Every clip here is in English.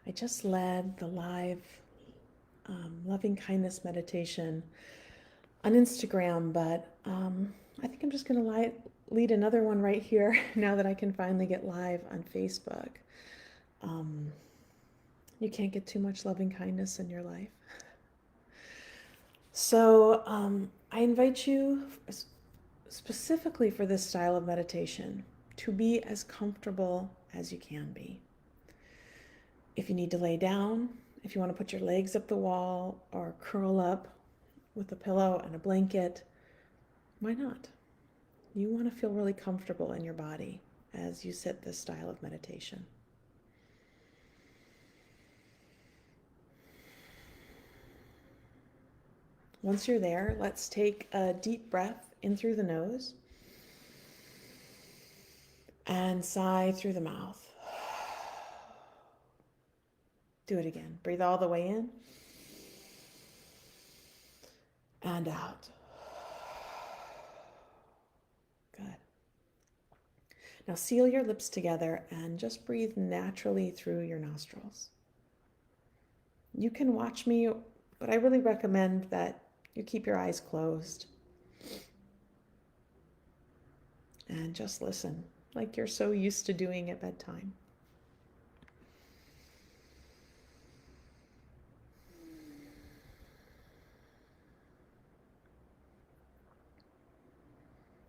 I just led the live loving kindness meditation on Instagram, but I think I'm just going to lead another one right here now that I can finally get live on Facebook. You can't get too much loving kindness in your life. So I invite you specifically for this style of meditation to be as comfortable as you can be. If you need to lay down, if you want to put your legs up the wall or curl up with a pillow and a blanket, why not? You want to feel really comfortable in your body as you sit this style of meditation. Once you're there, let's take a deep breath in through the nose and sigh through the mouth. Do it again. Breathe all the way in and out. Good. Now seal your lips together and just breathe naturally through your nostrils. You can watch me, but I really recommend that you keep your eyes closed and just listen like you're so used to doing at bedtime.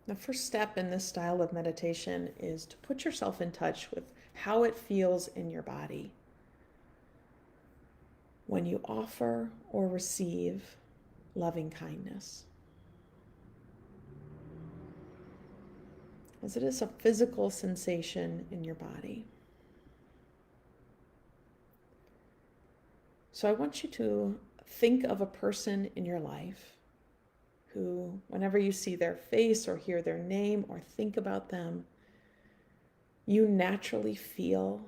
The first step in this style of meditation is to put yourself in touch with how it feels in your body when you offer or receive loving kindness. As it is a physical sensation in your body. So I want you to think of a person in your life who, whenever you see their face or hear their name or think about them, you naturally feel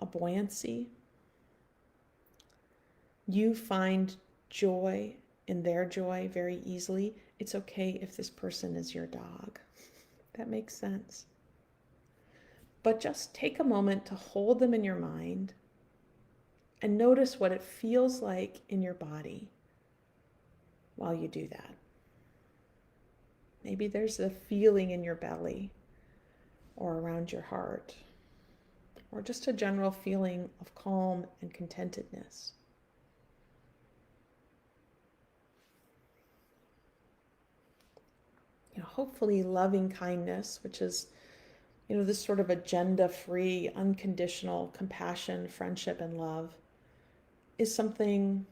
a buoyancy. You find joy in their joy very easily. It's okay if this person is your dog. That makes sense. But just take a moment to hold them in your mind and notice what it feels like in your body while you do that. Maybe there's a feeling in your belly or around your heart, or just a general feeling of calm and contentedness. Hopefully loving kindness, which is, this sort of agenda-free, unconditional compassion, friendship, and love, is something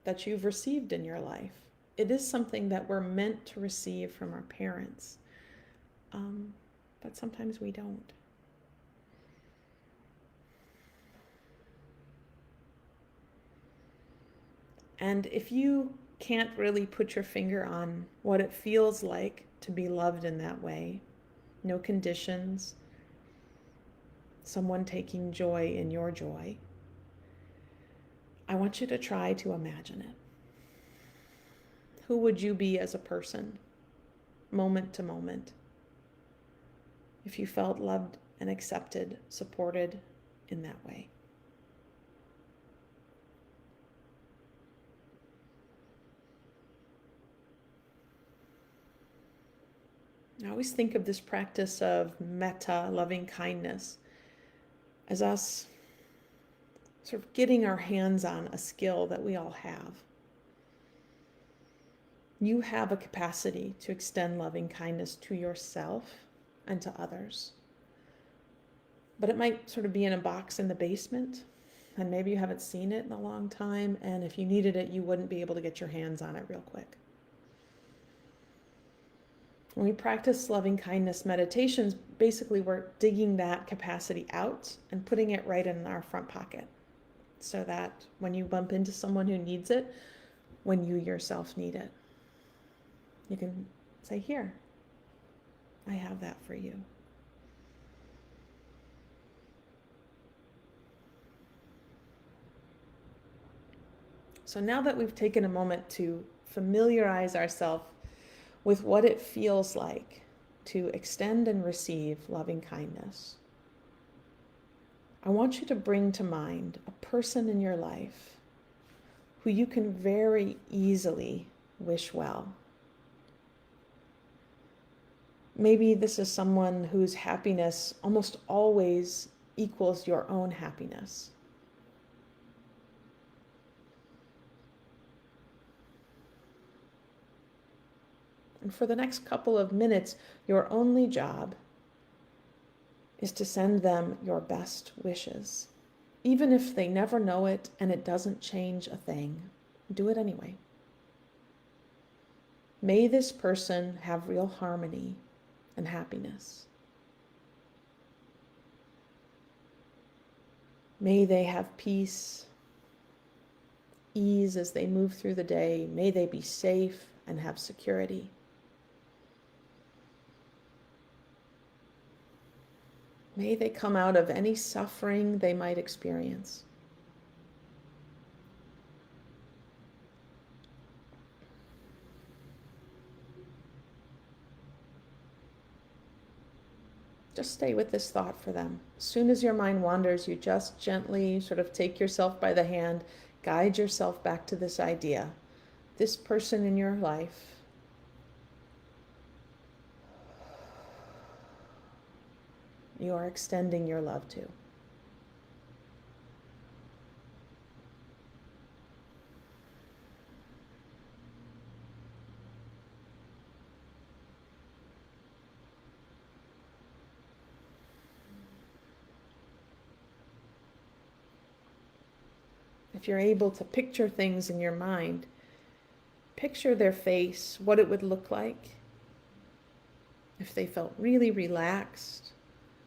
that you've received in your life. It is something that we're meant to receive from our parents, but sometimes we don't. And if you can't really put your finger on what it feels like to be loved in that way, no conditions, someone taking joy in your joy, I want you to try to imagine it. Who would you be as a person, moment to moment, if you felt loved and accepted, supported in that way? I always think of this practice of metta, loving kindness, as us sort of getting our hands on a skill that we all have. You have a capacity to extend loving kindness to yourself and to others. But it might sort of be in a box in the basement, and maybe you haven't seen it in a long time, and if you needed it, you wouldn't be able to get your hands on it real quick. When we practice loving kindness meditations, basically we're digging that capacity out and putting it right in our front pocket, so that when you bump into someone who needs it, when you yourself need it, you can say, here, I have that for you. So now that we've taken a moment to familiarize ourselves with what it feels like to extend and receive loving kindness, I want you to bring to mind a person in your life who you can very easily wish well. Maybe this is someone whose happiness almost always equals your own happiness. And for the next couple of minutes, your only job is to send them your best wishes. Even if they never know it and it doesn't change a thing, do it anyway. May this person have real harmony and happiness. May they have peace, ease as they move through the day. May they be safe and have security. May they come out of any suffering they might experience. Just stay with this thought for them. As soon as your mind wanders, you just gently sort of take yourself by the hand, guide yourself back to this idea. This person in your life, you are extending your love to. If you're able to picture things in your mind, picture their face, what it would look like if they felt really relaxed,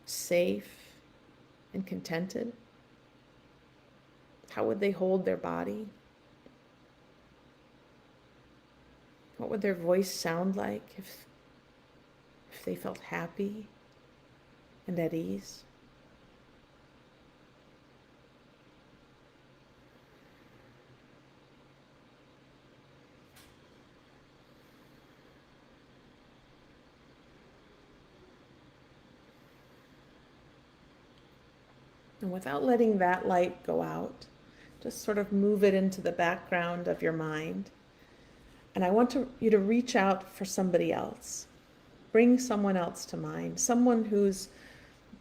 safe, and contented. How would they hold their body? What would their voice sound like if they felt happy and at ease? And without letting that light go out, just sort of move it into the background of your mind. And I want you to reach out for somebody else. Bring someone else to mind, someone who's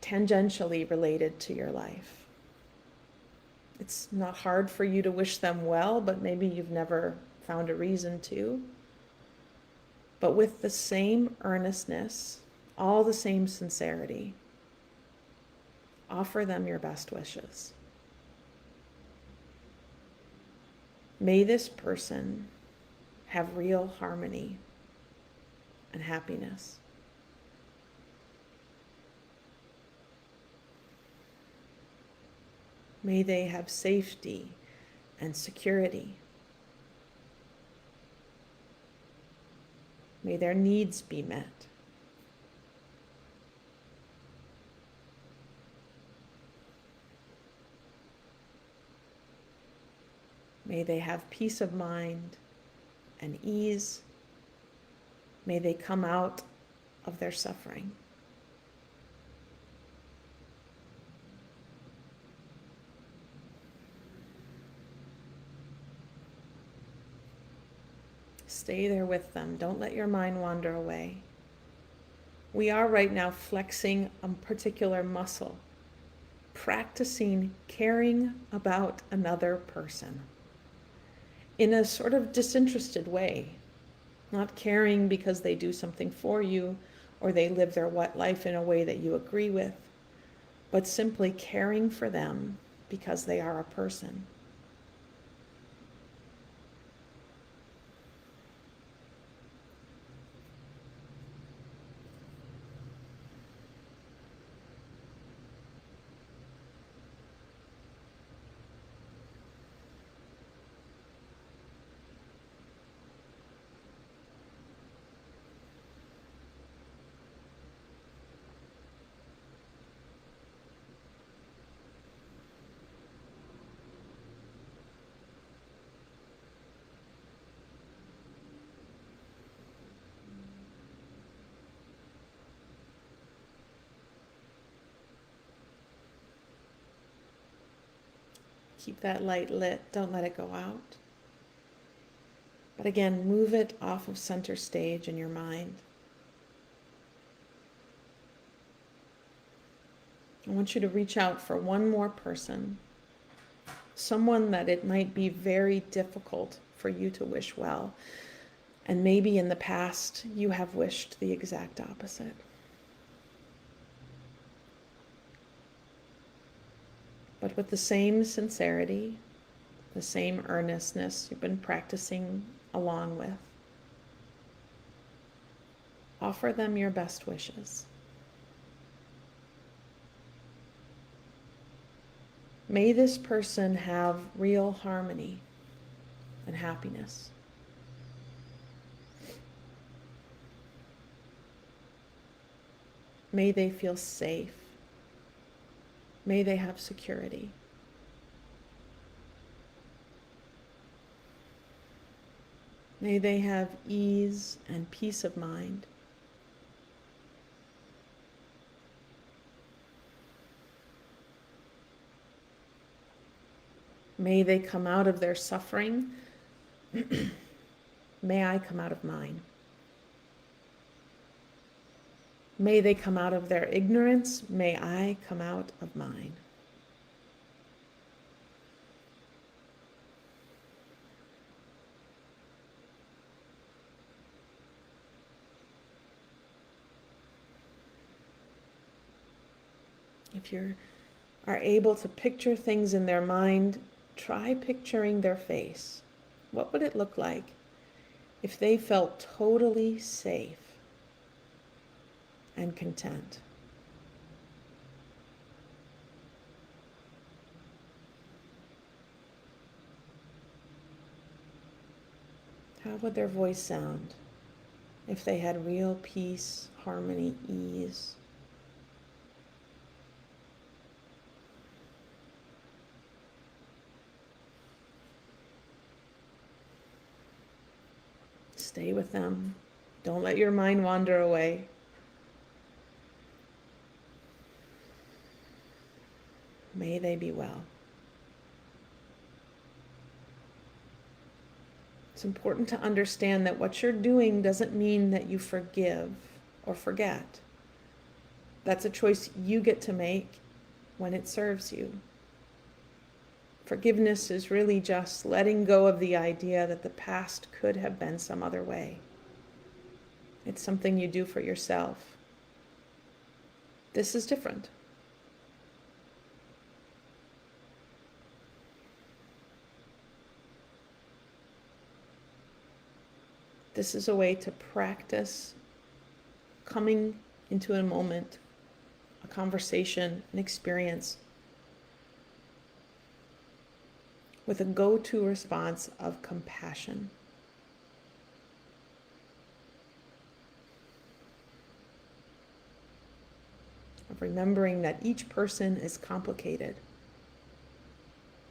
tangentially related to your life. It's not hard for you to wish them well, but maybe you've never found a reason to. But with the same earnestness, all the same sincerity, offer them your best wishes. May this person have real harmony and happiness. May they have safety and security. May their needs be met. May they have peace of mind and ease. May they come out of their suffering. Stay there with them. Don't let your mind wander away. We are right now flexing a particular muscle, practicing caring about another person in a sort of disinterested way, not caring because they do something for you or they live their life in a way that you agree with, but simply caring for them because they are a person. Keep that light lit. Don't let it go out. But again, move it off of center stage in your mind. I want you to reach out for one more person, someone that it might be very difficult for you to wish well. And maybe in the past, you have wished the exact opposite. But with the same sincerity, the same earnestness you've been practicing along with, offer them your best wishes. May this person have real harmony and happiness. May they feel safe. May they have security. May they have ease and peace of mind. May they come out of their suffering. May I come out of mine. May they come out of their ignorance. May I come out of mine. If you are able to picture things in their mind, try picturing their face. What would it look like if they felt totally safe and content? How would their voice sound if they had real peace, harmony, ease? Stay with them. Don't let your mind wander away. May they be well. It's important to understand that what you're doing doesn't mean that you forgive or forget. That's a choice you get to make when it serves you. Forgiveness is really just letting go of the idea that the past could have been some other way. It's something you do for yourself. This is different. This is a way to practice coming into a moment, a conversation, an experience with a go-to response of compassion. Of remembering that each person is complicated,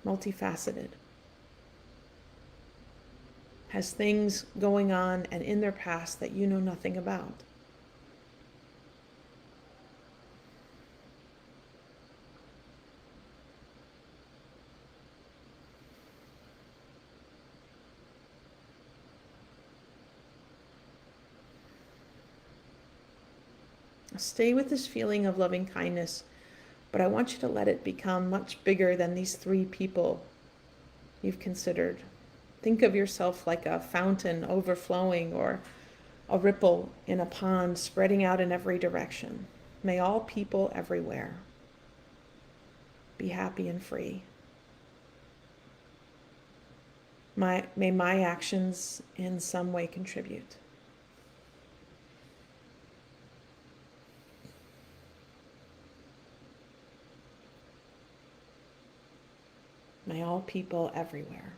multifaceted, has things going on and in their past that you know nothing about. Stay with this feeling of loving kindness, but I want you to let it become much bigger than these three people you've considered. Think of yourself like a fountain overflowing or a ripple in a pond spreading out in every direction. May all people everywhere be happy and free. May my actions in some way contribute. May all people everywhere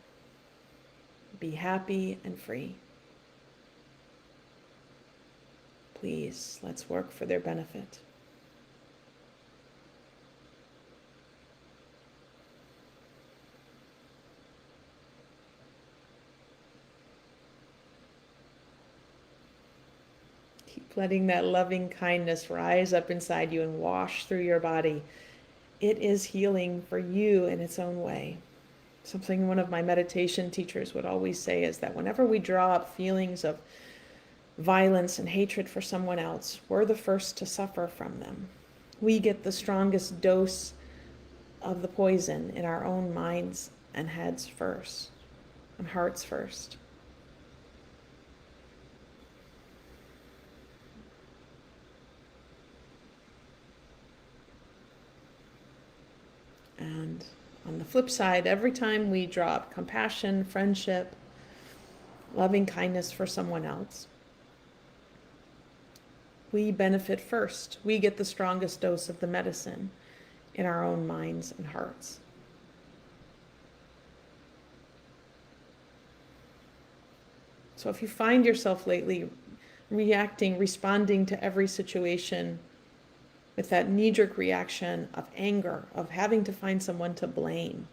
be happy and free. Please, let's work for their benefit. Keep letting that loving kindness rise up inside you and wash through your body. It is healing for you in its own way. Something one of my meditation teachers would always say is that whenever we draw up feelings of violence and hatred for someone else, we're the first to suffer from them. We get the strongest dose of the poison in our own minds and heads first, and hearts first. And on the flip side, every time we draw up compassion, friendship, loving kindness for someone else, we benefit first. We get the strongest dose of the medicine in our own minds and hearts. So if you find yourself lately responding to every situation with that knee-jerk reaction of anger, of having to find someone to blame,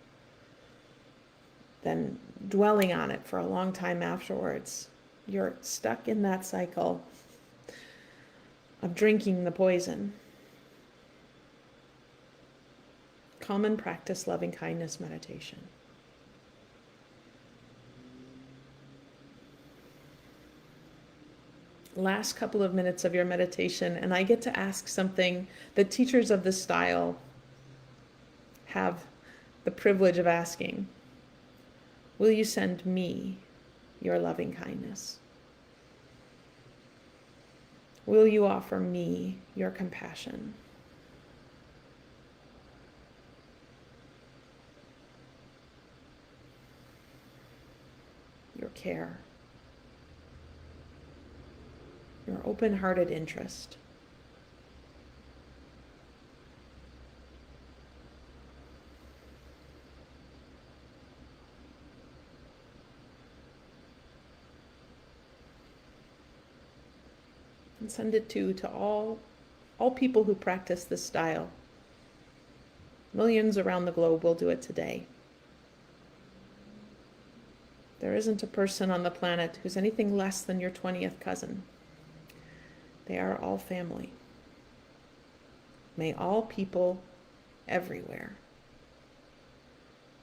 then dwelling on it for a long time afterwards, you're stuck in that cycle of drinking the poison. Come and practice loving kindness meditation. Last couple of minutes of your meditation, and I get to ask something that teachers of this style have the privilege of asking. Will you send me your loving kindness? Will you offer me your compassion? Your care? Your open-hearted interest? And send it to all people who practice this style. Millions around the globe will do it today. There isn't a person on the planet who's anything less than your 20th cousin. They are all family. May all people everywhere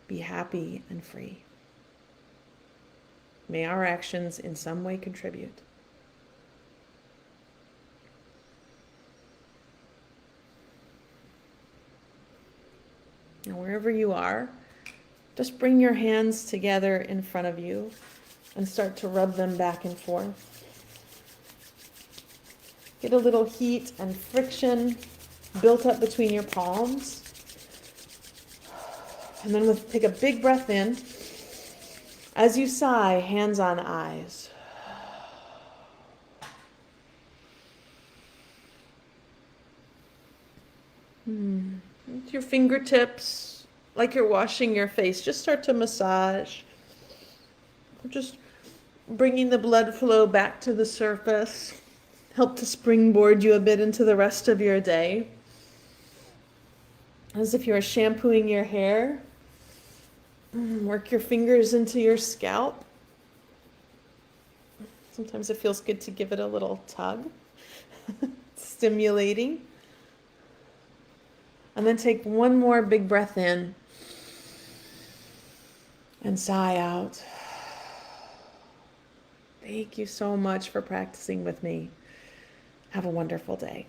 be happy and free. May our actions in some way contribute. And wherever you are, just bring your hands together in front of you and start to rub them back and forth. Get a little heat and friction built up between your palms. And then take a big breath in. As you sigh, hands on eyes. With your fingertips, like you're washing your face, just start to massage. Just bringing the blood flow back to the surface. Help to springboard you a bit into the rest of your day. As if you are shampooing your hair. Work your fingers into your scalp. Sometimes it feels good to give it a little tug. Stimulating. And then take one more big breath in. And sigh out. Thank you so much for practicing with me. Have a wonderful day.